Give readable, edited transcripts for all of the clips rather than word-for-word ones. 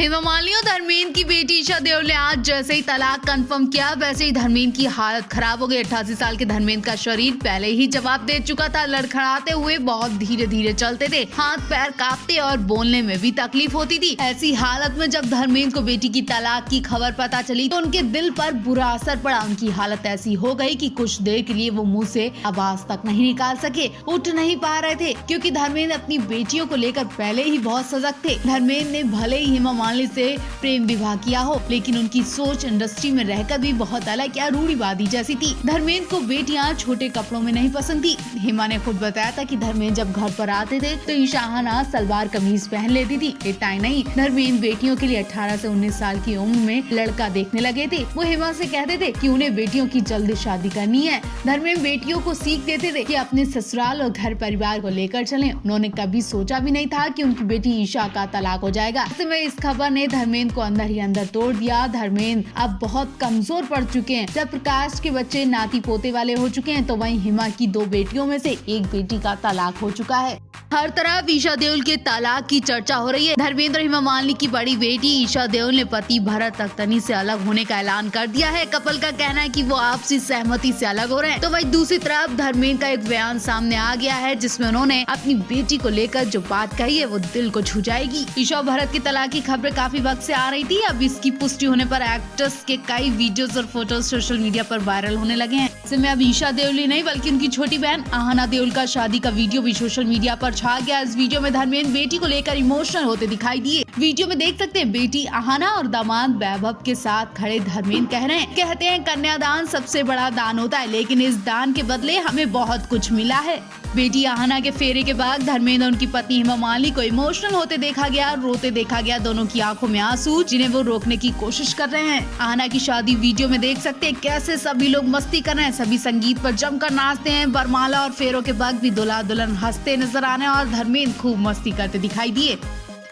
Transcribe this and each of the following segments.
हेमा मालिनी और धर्मेंद्र की बेटी ईशा देओल ने आज जैसे ही तलाक कंफर्म किया वैसे ही धर्मेंद्र की हालत खराब हो गई। 88 साल के धर्मेंद्र का शरीर पहले ही जवाब दे चुका था। लड़खड़ाते हुए बहुत धीरे धीरे चलते थे, हाथ पैर कांपते और बोलने में भी तकलीफ होती थी। ऐसी हालत में जब धर्मेंद्र को बेटी की तलाक की खबर पता चली तो उनके दिल पर बुरा असर पड़ा। उनकी हालत ऐसी हो गई कि कुछ देर के लिए वो मुँह से आवाज तक नहीं निकाल सके, उठ नहीं पा रहे थे, क्योंकि धर्मेंद्र अपनी बेटियों को लेकर पहले ही बहुत सजग थे। धर्मेंद्र ने भले ही हेमा मालिनी से प्रेम विवाह किया हो, लेकिन उनकी सोच इंडस्ट्री में रहकर भी बहुत अलग या रूढ़िवादी जैसी थी। धर्मेंद्र को बेटियां छोटे कपड़ों में नहीं पसंद थी। हेमा ने खुद बताया था कि धर्मेंद्र जब घर पर आते थे तो ईशा आहना सलवार कमीज पहन लेती थी। इतना ही नहीं, धर्मेंद्र बेटियों के लिए 18 से 19 साल की उम्र में लड़का देखने लगे थे। वो हेमा से कहते थे कि उन्हें बेटियों की जल्दी शादी करनी है। धर्मेंद्र बेटियों को सीख देते थे कि अपने ससुराल और घर परिवार को लेकर चलें। उन्होंने कभी सोचा भी नहीं था कि उनकी बेटी ईशा का तलाक हो जाएगा। ऐसे में इस खबर ने धर्मेंद्र को अंदर ही अंदर तोड़ दिया। धर्मेंद्र अब बहुत कमजोर पड़ चुके हैं। जब प्रकाश के बच्चे नाती पोते वाले हो चुके हैं तो वहीं हेमा की 2 बेटियों में से एक बेटी का तलाक हो चुका है। हर तरफ ईशा देओल के तलाक की चर्चा हो रही है। धर्मेंद्र और हेमा मालिनी की बड़ी बेटी ईशा देओल ने पति भरत अख्तरनी से अलग होने का ऐलान कर दिया है। कपल का कहना है कि वो आपसी सहमति से अलग हो रहे हैं। तो वहीं दूसरी तरफ धर्मेंद्र का एक बयान सामने आ गया है जिसमें उन्होंने अपनी बेटी को लेकर जो बात कही है वो दिल को छू जाएगी। ईशा और भरत की तलाक की खबरें काफी वक्त से आ रही थी। अब इसकी पुष्टि होने पर एक्टर्स के कई वीडियोस और फोटोज सोशल मीडिया पर वायरल होने लगे हैं। इसमें अब ईशा देओल ही नहीं बल्कि उनकी छोटी बहन आहना देओल का शादी का वीडियो भी सोशल मीडिया पर छा गया। इस वीडियो में धर्मेंद्र बेटी को लेकर इमोशनल होते दिखाई दिए। वीडियो में देख सकते हैं बेटी आहना और दामाद वैभव के साथ खड़े धर्मेंद्र कहते हैं कन्यादान सबसे बड़ा दान होता है, लेकिन इस दान के बदले हमें बहुत कुछ मिला है। बेटी आहना के फेरे के बाद धर्मेंद्र और उनकी पत्नी हेमा मालिनी को इमोशनल होते देखा गया, रोते देखा गया। दोनों की आंखों में आंसू जिन्हें वो रोकने की कोशिश कर रहे हैं। आहना की शादी वीडियो में देख सकते हैं कैसे सभी लोग मस्ती कर रहे हैं, सभी संगीत पर जमकर नाचते हैं। बरमाला और फेरों के वक्त भी दूल्हा दुल्हन हंसते नजर आने और धर्मेंद्र खूब मस्ती करते दिखाई दिए।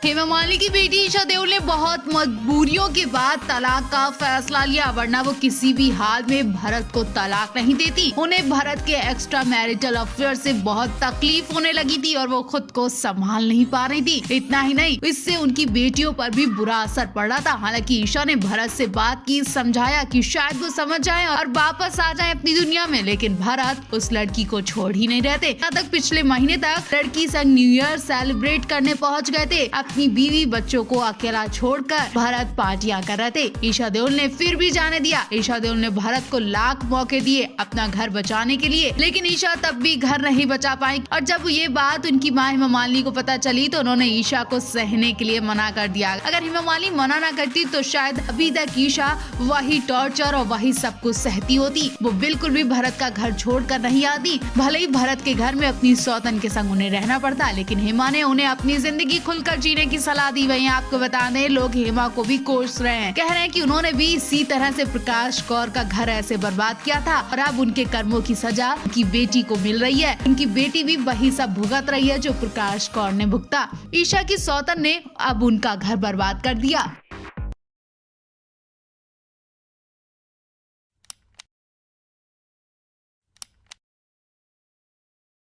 हेमा मालिनी की बेटी ईशा देओल ने बहुत मजबूरियों के बाद तलाक का फैसला लिया, वरना वो किसी भी हाल में भरत को तलाक नहीं देती। उन्हें भरत के एक्स्ट्रा मैरिटल अफेयर से बहुत तकलीफ होने लगी थी और वो खुद को संभाल नहीं पा रही थी। इतना ही नहीं, इससे उनकी बेटियों पर भी बुरा असर पड़ रहा था। हालांकि ईशा ने भरत से बात की, समझाया कि शायद वो समझ जाए और वापस आ जाए अपनी दुनिया में, लेकिन भरत उस लड़की को छोड़ ही नहीं रहते। यहाँ तक पिछले महीने तक लड़की संग न्यू ईयर सेलिब्रेट करने पहुँच गए थे। अपनी बीवी बच्चों को अकेला छोड़कर भरत पार्टियां कर रहे थे। ईशा देओल ने फिर भी जाने दिया। ईशा देओल ने भरत को लाख मौके दिए अपना घर बचाने के लिए, लेकिन ईशा तब भी घर नहीं बचा पाई। और जब ये बात उनकी मां हेमा मालिनी को पता चली तो उन्होंने ईशा को सहने के लिए मना कर दिया। अगर हेमा मालिनी मना न करती तो शायद अभी तक ईशा वही टॉर्चर और वही सब कुछ सहती होती। वो बिल्कुल भी भरत का घर छोड़कर नहीं आती। भले ही भरत के घर में अपनी सौतन के संग उन्हें रहना पड़ता, लेकिन हेमा ने उन्हें अपनी जिंदगी खुलकर जीने की सलाह दी। वहीं आपको बता दें, लोग हेमा को भी कोस रहे हैं, कह रहे हैं कि उन्होंने भी इसी तरह से प्रकाश कौर का घर ऐसे बर्बाद किया था और अब उनके कर्मों की सजा उनकी बेटी को मिल रही है। उनकी बेटी भी वही सब भुगत रही है जो प्रकाश कौर ने भुगता। ईशा की सौतन ने अब उनका घर बर्बाद कर दिया।